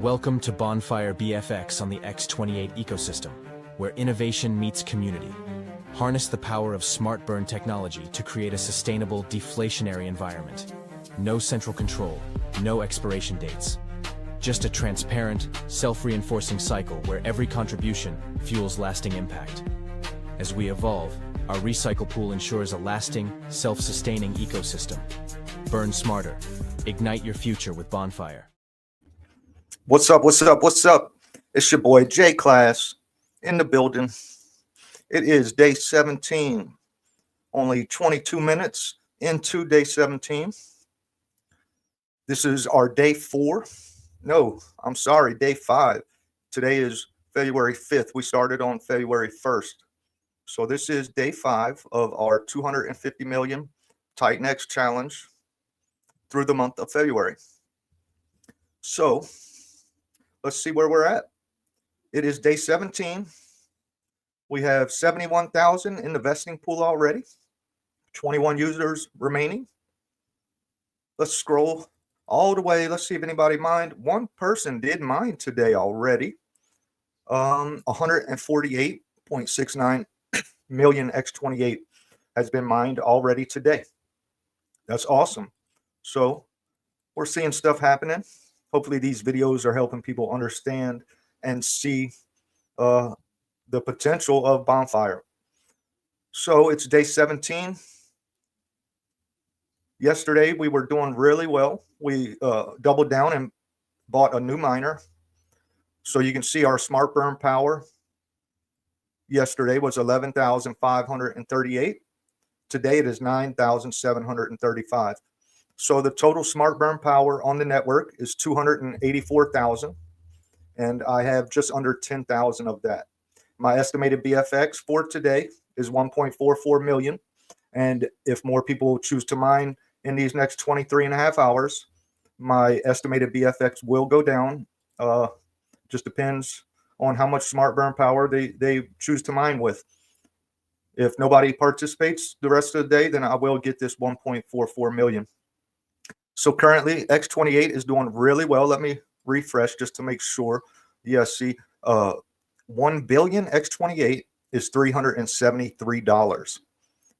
Welcome to Bonfire BFX on the X28 ecosystem, where innovation meets community. Harness the power of smart burn technology to create a sustainable, deflationary environment. No central control, no expiration dates. Just a transparent, self-reinforcing cycle where every contribution fuels lasting impact. As we evolve, our recycle pool ensures a lasting, self-sustaining ecosystem. Burn smarter. Ignite your future with Bonfire. What's up? What's up? What's up? It's your boy J Class in the building. It is day 17, only 22 minutes into day 17. This is our day 4. No, I'm sorry, day 5. Today is February 5th. We started on February 1st. So this is day 5 of our 250 million TitanX challenge through the month of February. So let's see where we're at. It is day 17. We have 71,000 in the vesting pool already. 21 users remaining. Let's scroll all the way. Let's see if anybody mined. One person did mine today already. 148.69 million X28 has been mined already today. That's awesome. So we're seeing stuff happening. Hopefully these videos are helping people understand and see the potential of Bonfire. So it's day 17. Yesterday we were doing really well. We doubled down and bought a new miner. So you can see our smart burn power yesterday was 11,538. Today it is 9,735. So the total smart burn power on the network is 284,000, and I have just under 10,000 of that. My estimated BFX for today is 1.44 million, and if more people choose to mine in these next 23 and a half hours, my estimated BFX will go down. Just depends on how much smart burn power they choose to mine with. If nobody participates the rest of the day, then I will get this 1.44 million. So currently X28 is doing really well. Let me refresh just to make sure. Yes, see, 1 billion X28 is $373.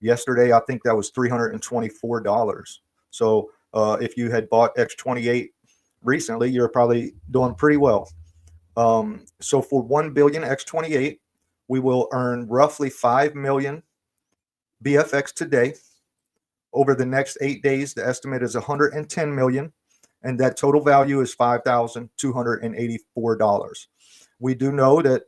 Yesterday, I think that was $324. So if you had bought X28 recently, you're probably doing pretty well. So for 1 billion X28, we will earn roughly 5 million BFX today. Over the next 8 days, the estimate is 110 million, and that total value is $5,284. We do know that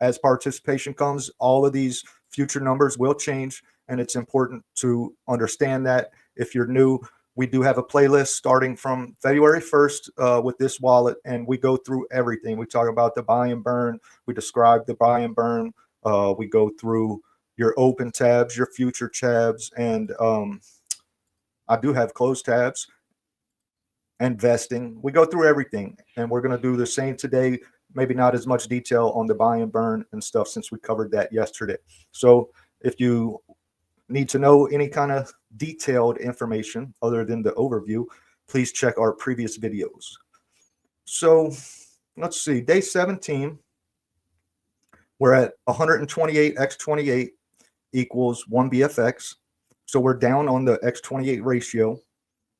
as participation comes, all of these future numbers will change, and it's important to understand that. If you're new, we do have a playlist starting from February 1st with this wallet, and we go through everything. We talk about the buy and burn. We describe the buy and burn. We go through your open tabs, your future tabs, and I do have closed tabs and vesting. We go through everything, and we're going to do the same today. Maybe not as much detail on the buy and burn and stuff since we covered that yesterday. So if you need to know any kind of detailed information other than the overview, please check our previous videos. So let's see, day 17, we're at 128 X28 equals 1 BFX. So we're down on the X28 ratio,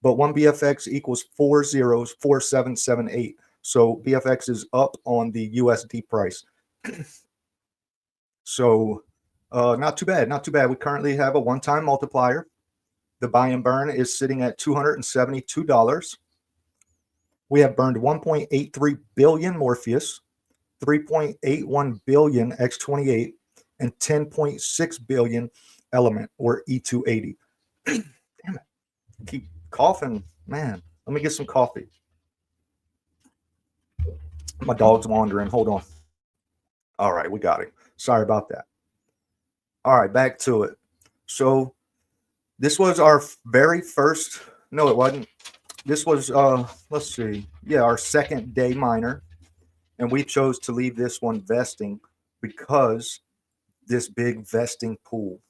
but 1 BFX equals 404778. So BFX is up on the USD price. So not too bad, not too bad. We currently have a one-time multiplier. The buy and burn is sitting at $272. We have burned 1.83 billion Morpheus, 3.81 billion X28, and 10.6 billion Element or E280. Damn it. Keep coughing, man. Let me get some coffee. My dog's wandering. Hold on. All right, we got it. Sorry about that. All right, back to it. So this was our very first, no, it wasn't. This was, let's see. Yeah, our second day miner. And we chose to leave this one vesting because this big vesting pool.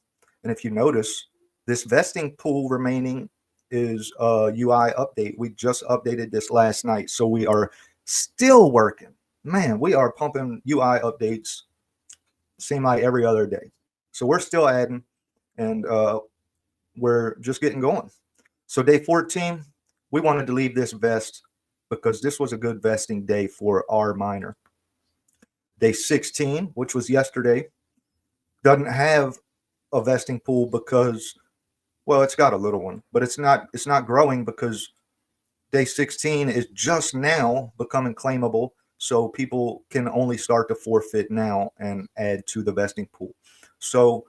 And if you notice, this vesting pool remaining is a UI update. We just updated this last night. So we are still working. Man, we are pumping UI updates, seem like every other day. So we're still adding, and we're just getting going. So day 14, we wanted to leave this vest because this was a good vesting day for our miner. Day 16, which was yesterday, doesn't have a vesting pool because, well, it's got a little one, but it's not growing because day 16 is just now becoming claimable. So people can only start to forfeit now and add to the vesting pool. So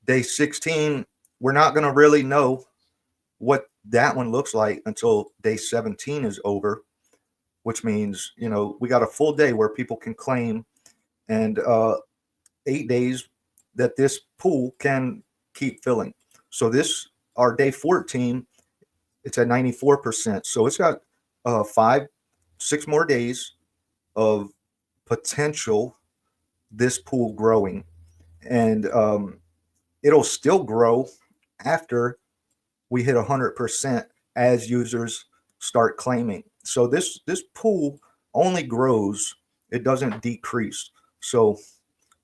day 16, we're not going to really know what that one looks like until day 17 is over, which means, we got a full day where people can claim, and 8 days that this pool can keep filling. So our day 14, it's at 94%. So it's got 6 more days of potential this pool growing, and it'll still grow after we hit 100% as users start claiming. So this pool only grows, it doesn't decrease. So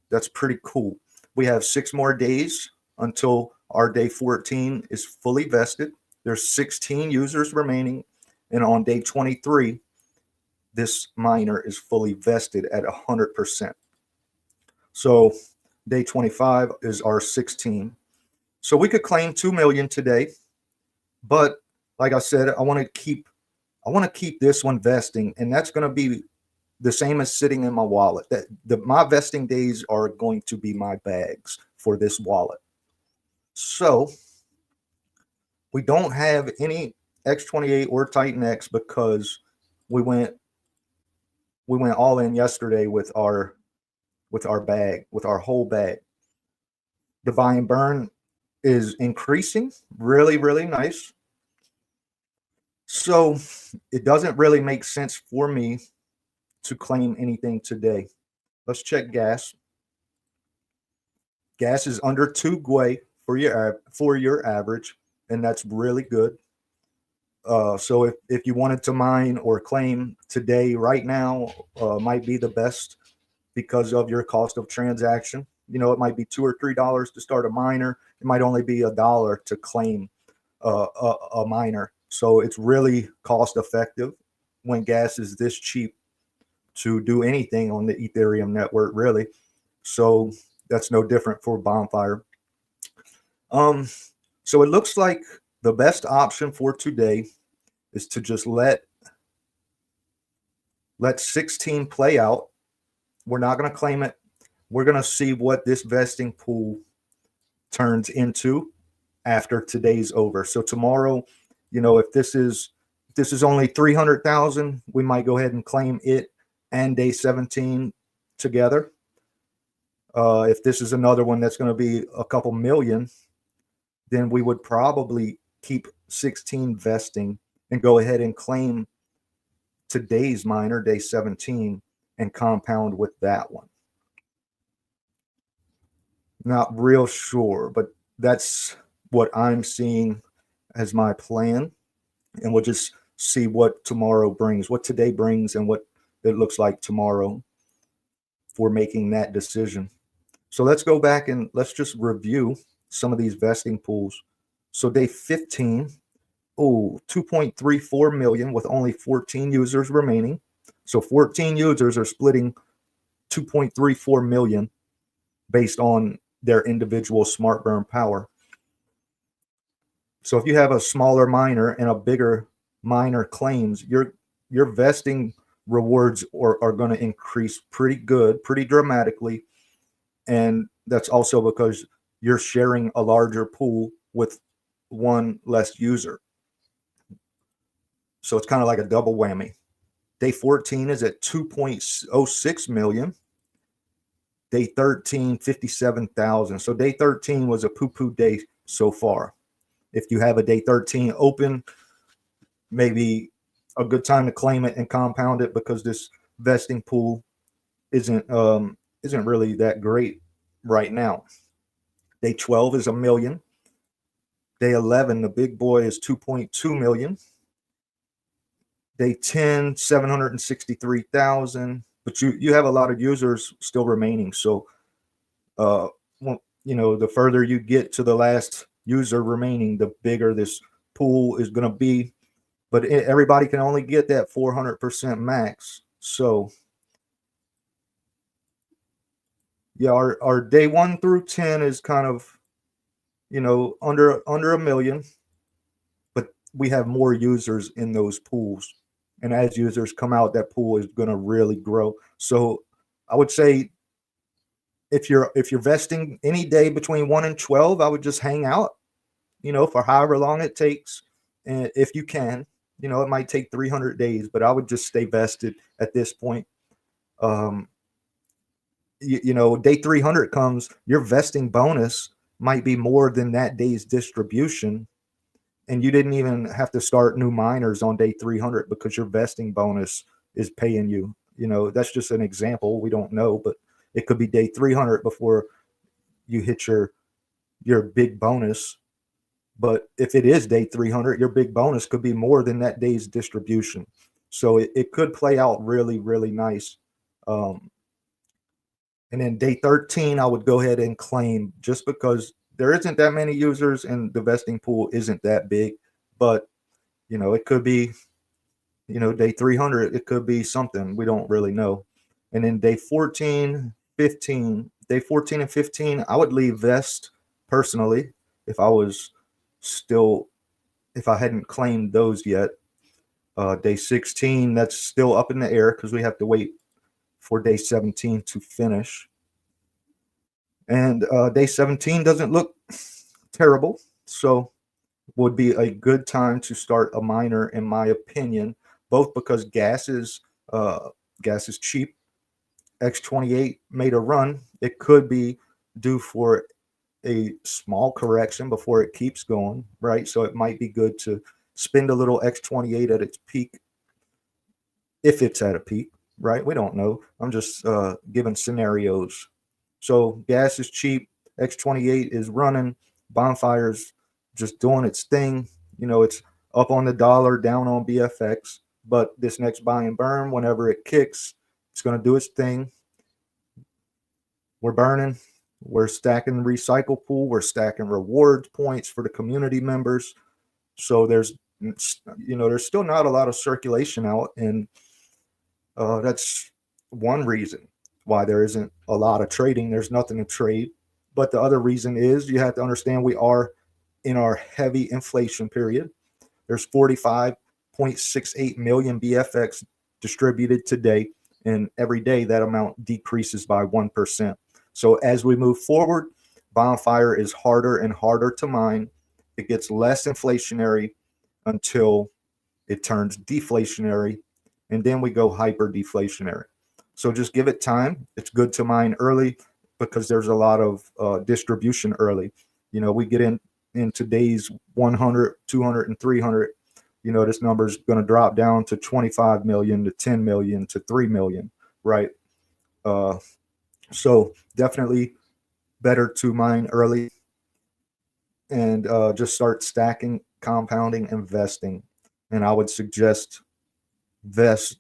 that's pretty cool. We have 6 more days until our day 14 is fully vested. There's 16 users remaining, and on day 23, this miner is fully vested at 100%. So day 25 is our 16. So we could claim 2 million today, but like I said, I want to keep this one vesting, and that's going to be the same as sitting in my wallet. My vesting days are going to be my bags for this wallet. So we don't have any X28 or TitanX because we went all in yesterday with our bag, with our whole bag. The buy and burn is increasing, really, really nice. So it doesn't really make sense for me to claim anything today. Let's check gas. Gas is under 2 gwei for your average, and that's really good. So if you wanted to mine or claim today, right now, might be the best because of your cost of transaction. It might be $2 or $3 to start a miner. It might only be $1 to claim a miner. So it's really cost effective when gas is this cheap to do anything on the Ethereum network, really. So that's no different for Bonfire. So it looks like the best option for today is to just let 16 play out. We're not going to claim it. We're going to see what this vesting pool turns into after today's over. So tomorrow, if this is only 300,000, we might go ahead and claim it and day 17 together. If this is another one that's going to be a couple million, then we would probably keep 16 vesting and go ahead and claim today's miner, day 17, and compound with that one. Not real sure, but that's what I'm seeing as my plan. And we'll just see what tomorrow brings, what today brings, and what it looks like tomorrow for making that decision. So let's go back and let's just review some of these vesting pools. So day 15, 2.34 million with only 14 users remaining. So 14 users are splitting 2.34 million based on their individual smart burn power. So if you have a smaller miner and a bigger miner claims, your vesting rewards are going to increase pretty dramatically. And that's also because you're sharing a larger pool with one less user. So it's kind of like a double whammy. Day 14 is at 2.06 million. Day 13, 57,000. So day 13 was a poo-poo day so far. If you have a day 13 open, maybe a good time to claim it and compound it because this vesting pool isn't really that great right now. Day 12 is 1 million. Day 11, the big boy, is 2.2 million. Day 10, 763,000. But you have a lot of users still remaining. So, well, the further you get to the last user remaining, the bigger this pool is going to be. But everybody can only get that 400% max. So, yeah, our day 1 through 10 is kind of, under a million, but we have more users in those pools. And as users come out, that pool is going to really grow. So I would say if you're vesting any day between 1 and 12, I would just hang out, for however long it takes. And if you can, it might take 300 days, but I would just stay vested at this point. Day 300 comes, your vesting bonus might be more than that day's distribution. And you didn't even have to start new miners on day 300 because your vesting bonus is paying you. That's just an example. We don't know, but it could be day 300 before you hit your big bonus. But if it is day 300, your big bonus could be more than that day's distribution. So it could play out really, really nice. And then day 13, I would go ahead and claim, just because there isn't that many users and the vesting pool isn't that big. But, it could be, day 300, it could be something. We don't really know. And then day 14, 15, day 14 and 15, I would leave vest personally if I hadn't claimed those yet. Day 16, that's still up in the air because we have to wait for day 17 to finish. And day 17 doesn't look terrible, so would be a good time to start a miner, in my opinion, both because gas is cheap. X28 made a run. It could be due for a small correction before it keeps going, right? So it might be good to spend a little X28 at its peak, if it's at a peak, right? We don't know. I'm just giving scenarios. So gas is cheap. X28 is running. Bonfire's just doing its thing. It's up on the dollar, down on BFX. But this next buy and burn, whenever it kicks, it's going to do its thing. We're burning. We're stacking the recycle pool. We're stacking rewards points for the community members. So there's still not a lot of circulation out, and that's one reason why there isn't a lot of trading. There's nothing to trade. But the other reason is you have to understand we are in our heavy inflation period. There's 45.68 million BFX distributed today, and every day that amount decreases by 1%. So as we move forward, Bonfire is harder and harder to mine. It gets less inflationary until it turns deflationary, and then we go hyper deflationary. So just give it time. It's good to mine early because there's a lot of distribution early. We get into days 100, 200, and 300. This number is going to drop down to 25 million, to 10 million, to 3 million, right? So definitely better to mine early and just start stacking, compounding, investing. And I would suggest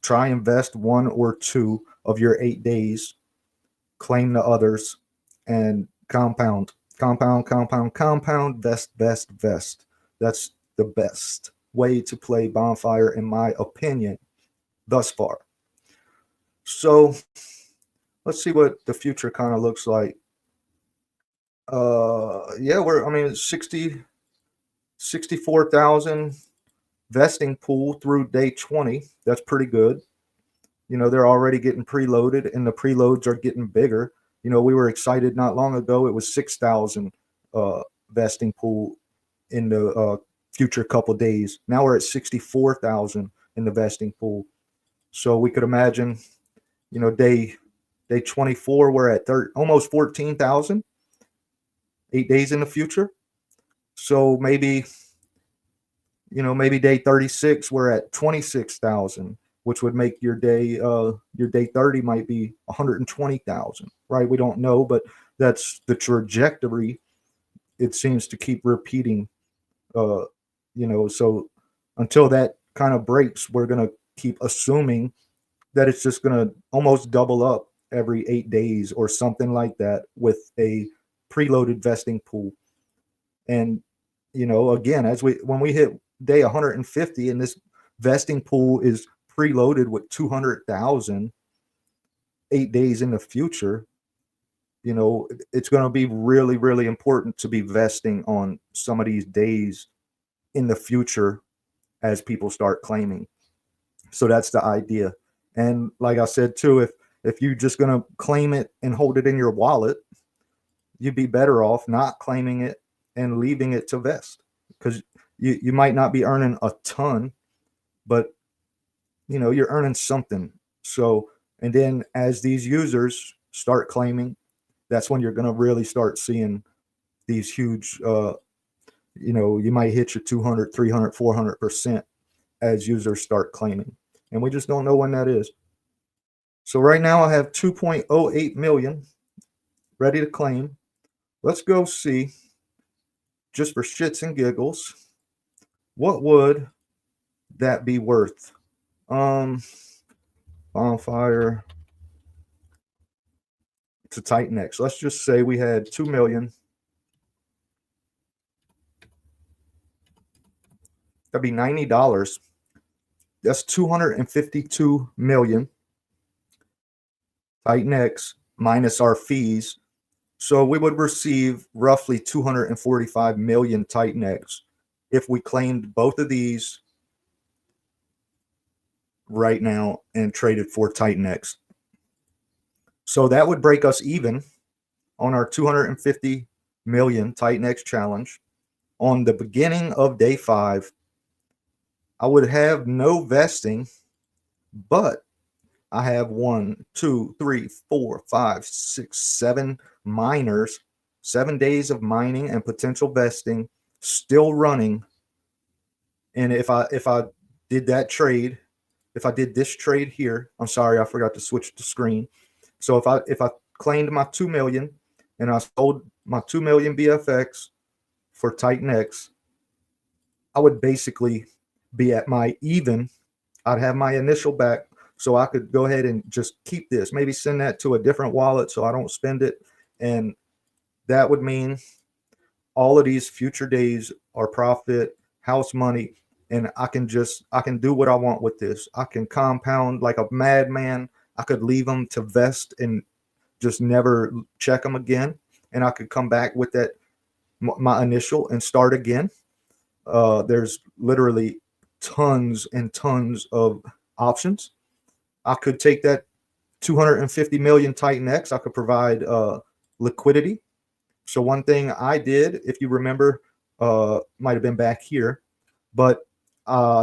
try and vest 1 or 2 of your 8 days, claim the others, and compound, vest. That's the best way to play Bonfire, in my opinion, thus far. So let's see what the future kind of looks like. Yeah, 64,000 vesting pool through day 20. That's pretty good. They're already getting preloaded, and the preloads are getting bigger. We were excited not long ago. It was 6,000 vesting pool in the future couple days. Now we're at 64,000 in the vesting pool. So we could imagine, day 24, we're at almost 14,000, 8 days in the future. So maybe day 36, we're at 26,000, which would make your day 30 might be 120,000, right? We don't know, but that's the trajectory. It seems to keep repeating, so until that kind of breaks, we're going to keep assuming that it's just going to almost double up every 8 days or something like that with a preloaded vesting pool. And, you know, again, when we hit day 150 and this vesting pool is preloaded with 200,000 8 days in the future, you know, it's going to be really, really important to be vesting on some of these days in the future as people start claiming. So that's the idea. And like I said too, if you're just going to claim it and hold it in your wallet, you'd be better off not claiming it and leaving it to vest, because you might not be earning a ton, but you know, you're earning something. So, and then as these users start claiming, that's when you're going to really start seeing these huge, you know, you might hit your 200, 300, 400% as users start claiming. And we just don't know when that is. So right now I have 2.08 million ready to claim. Let's go see, just for shits and giggles, what would that be worth? Bonfire to TitanX. Let's just say we had 2 million. That'd be $90. That's 252 million TitanX minus our fees. So we would receive roughly 245 million TitanX if we claimed both of these right now and traded for TitanX. So that would break us even on our 250 million TitanX challenge. On the beginning of day 5, I would have no vesting, but I have 1, 2, 3, 4, 5, 6, 7 miners, 7 days of mining and potential vesting still running. And if I did that trade, if I did this trade here, I'm sorry, I forgot to switch the screen. So if I claimed my 2 million and I sold my 2 million BFX for TitanX, I would basically be at my even. I'd have my initial back, so I could go ahead and just keep this, maybe send that to a different wallet so I don't spend it. And that would mean all of these future days are profit, house money, and I can do what I want with this. I can compound like a madman. I could leave them to vest and just never check them again, and I could come back with that my initial and start again. There's literally tons and tons of options. I could take that 250 million TitanX. I could provide liquidity. So one thing I did, if you remember, might have been back here, but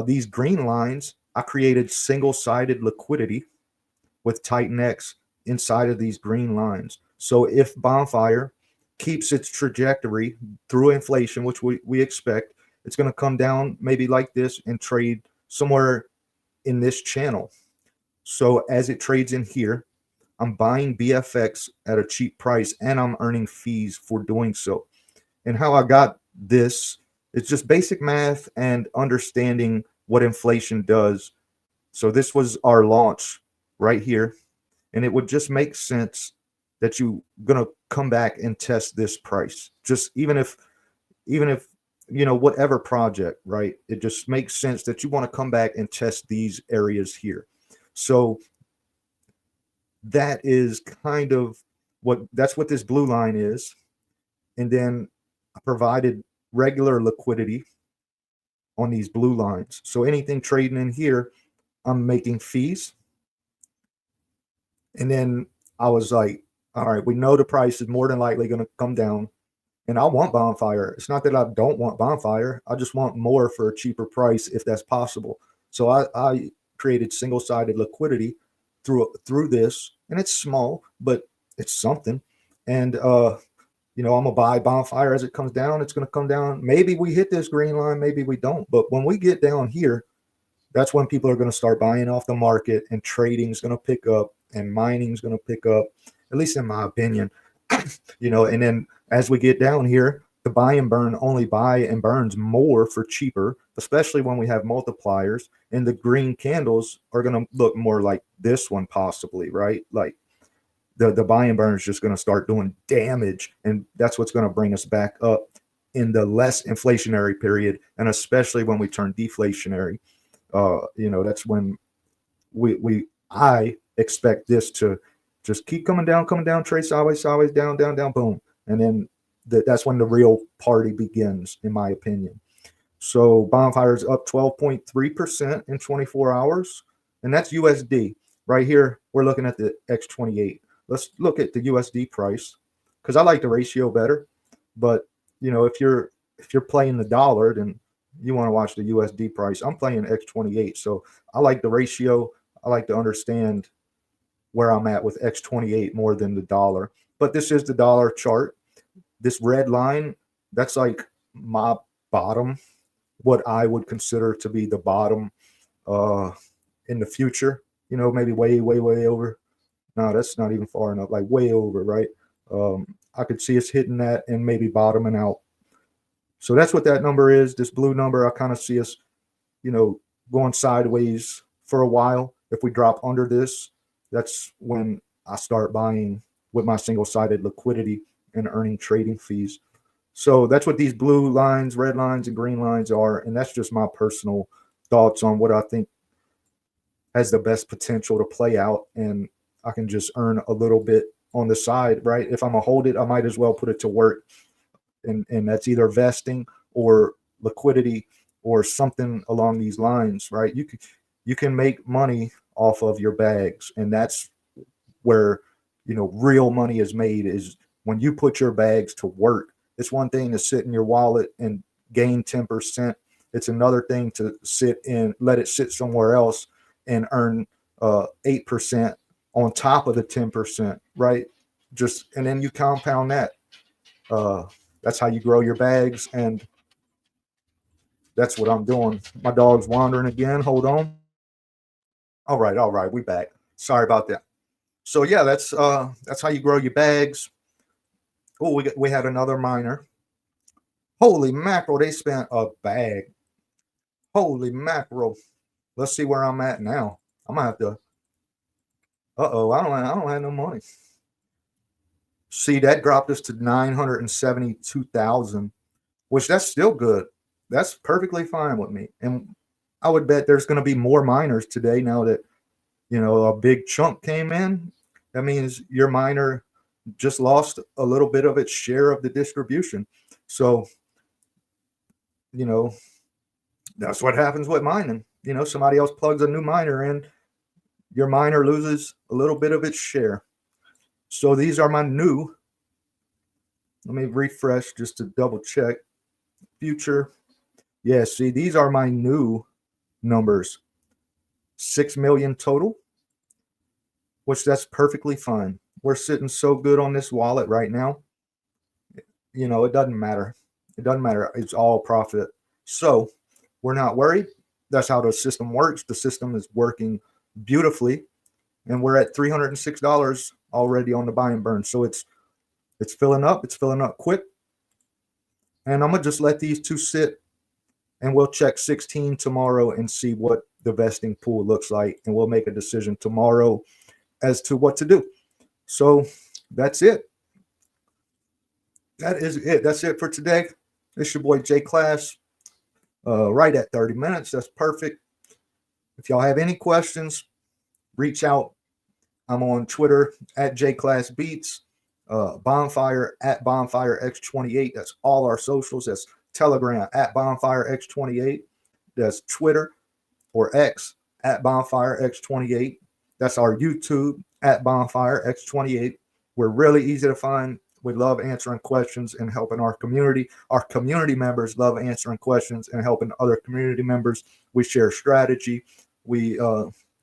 these green lines, I created single-sided liquidity with TitanX inside of these green lines. So if Bonfire keeps its trajectory through inflation, which we expect, it's going to come down maybe like this and trade somewhere in this channel. So as it trades in here, I'm buying BFX at a cheap price and I'm earning fees for doing so. And how I got this, it's just basic math and understanding what inflation does. So this was our launch right here. And it would just make sense that you're going to come back and test this price. Just even if, you know, whatever project, right? It just makes sense that you want to come back and test these areas here. So that is kind of that's what this blue line is. And then I provided regular liquidity on these blue lines. So anything trading in here, I'm making fees. And then I was like, all right, we know the price is more than likely going to come down. And I want Bonfire. It's not that I don't want Bonfire. I just want more for a cheaper price if that's possible. So I created single-sided liquidity through this. And it's small, but it's something. And, you know, I'm going to buy Bonfire as it comes down. It's going to come down. Maybe we hit this green line. Maybe we don't. But when we get down here, that's when people are going to start buying off the market and trading is going to pick up and mining is going to pick up, at least in my opinion. You know, and then as we get down here, the buy and burn only buy and burns more for cheaper, especially when we have multipliers. And the green candles are going to look more like this one possibly, right? Like the buy and burn is just going to start doing damage, and that's what's going to bring us back up in the less inflationary period, and especially when we turn deflationary. That's when I expect this to just keep coming down, trade sideways, down, boom, and then that's when the real party begins, in my opinion. So Bonfire is up 12.3% in 24 hours, and that's USD. Right here, we're looking at the X28. Let's look at the USD price because I like the ratio better. But if you're playing the dollar, then you want to watch the USD price. I'm playing X28, so I like the ratio. I like to understand where I'm at with X28 more than the dollar. But this is the dollar chart. This red line, that's like my bottom, what I would consider to be the bottom in the future. Maybe way over. No, that's not even far enough, like way over, right? I could see us hitting that and maybe bottoming out. So that's what that number is. This blue number, I kind of see us, going sideways for a while. If we drop under this, that's when I start buying with my single-sided liquidity and earning trading fees. So that's what these blue lines, red lines, and green lines are. And that's just my personal thoughts on what I think has the best potential to play out. And I can just earn a little bit on the side, right? If I'm going to hold it, I might as well put it to work. And that's either vesting or liquidity or something along these lines, right? You can make money off of your bags. And that's where, real money is made, is when you put your bags to work. It's one thing to sit in your wallet and gain 10%. It's another thing to let it sit somewhere else and earn 8% on top of the 10%, right? And then you compound that. That's how you grow your bags, and that's what I'm doing. My dog's wandering again. Hold on. All right, we back. Sorry about that. So yeah, that's how you grow your bags. Oh, we had another miner. Holy mackerel, they spent a bag. Holy mackerel. Let's see where I'm at now. I'm gonna have to. I don't have no money. See, that dropped us to 972,000, which that's still good. That's perfectly fine with me. And I would bet there's going to be more miners today now that, a big chunk came in. That means your miner just lost a little bit of its share of the distribution. So, that's what happens with mining. Somebody else plugs a new miner in, your miner loses a little bit of its share. So these are my new, let me refresh just to double check. Future. Yeah, see, these are my new numbers. 6 million total, which that's perfectly fine. We're sitting so good on this wallet right now. It doesn't matter. It doesn't matter. It's all profit. So we're not worried. That's how the system works. The system is working beautifully. And we're at $306 already on the buy and burn. So it's filling up. It's filling up quick. And I'm going to just let these two sit. And we'll check 16 tomorrow and see what the vesting pool looks like. And we'll make a decision tomorrow as to what to do. So that's it. That is it. That's it for today. It's your boy J Class. Right at 30 minutes. That's perfect. If y'all have any questions, reach out. I'm on Twitter at JClassBeats, Bonfire at BonfireX28. That's all our socials. That's Telegram at BonfireX28. That's Twitter or X at BonfireX28. That's our YouTube at BonfireX28. We're really easy to find. We love answering questions and helping our community. Our community members love answering questions and helping other community members. We share strategy. We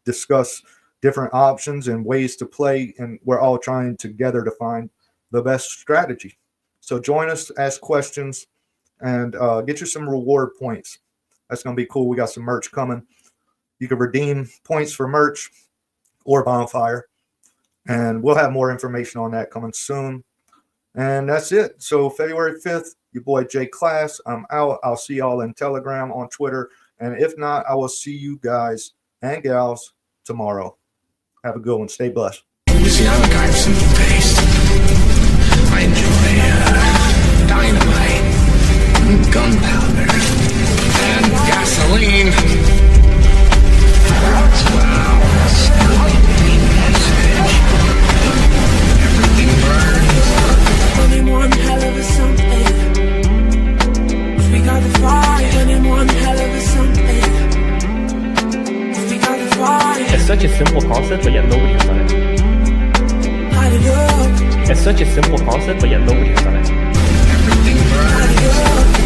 discuss different options and ways to play, and we're all trying together to find the best strategy. So join us, ask questions, and get you some reward points. That's going to be cool. We got some merch coming. You can redeem points for merch or Bonfire, and we'll have more information on that coming soon. And that's it. So February 5th, Your boy J Class. I'm out. I'll see y'all in Telegram, on Twitter. And if not, I will see you guys and gals tomorrow. Have a good one. Stay blessed. You see, I'm a guy of simple taste. I enjoy dynamite, gunpowder, and gasoline. Wow, stunning message. Everything burns. Only one hell of a something. We got the fire. Only one hell of a something. We got the fire. It's such a simple concept, but yet nobody has done it. Light it up. It's such a simple concept, but yet nobody has done it. Everything burns. Light it up.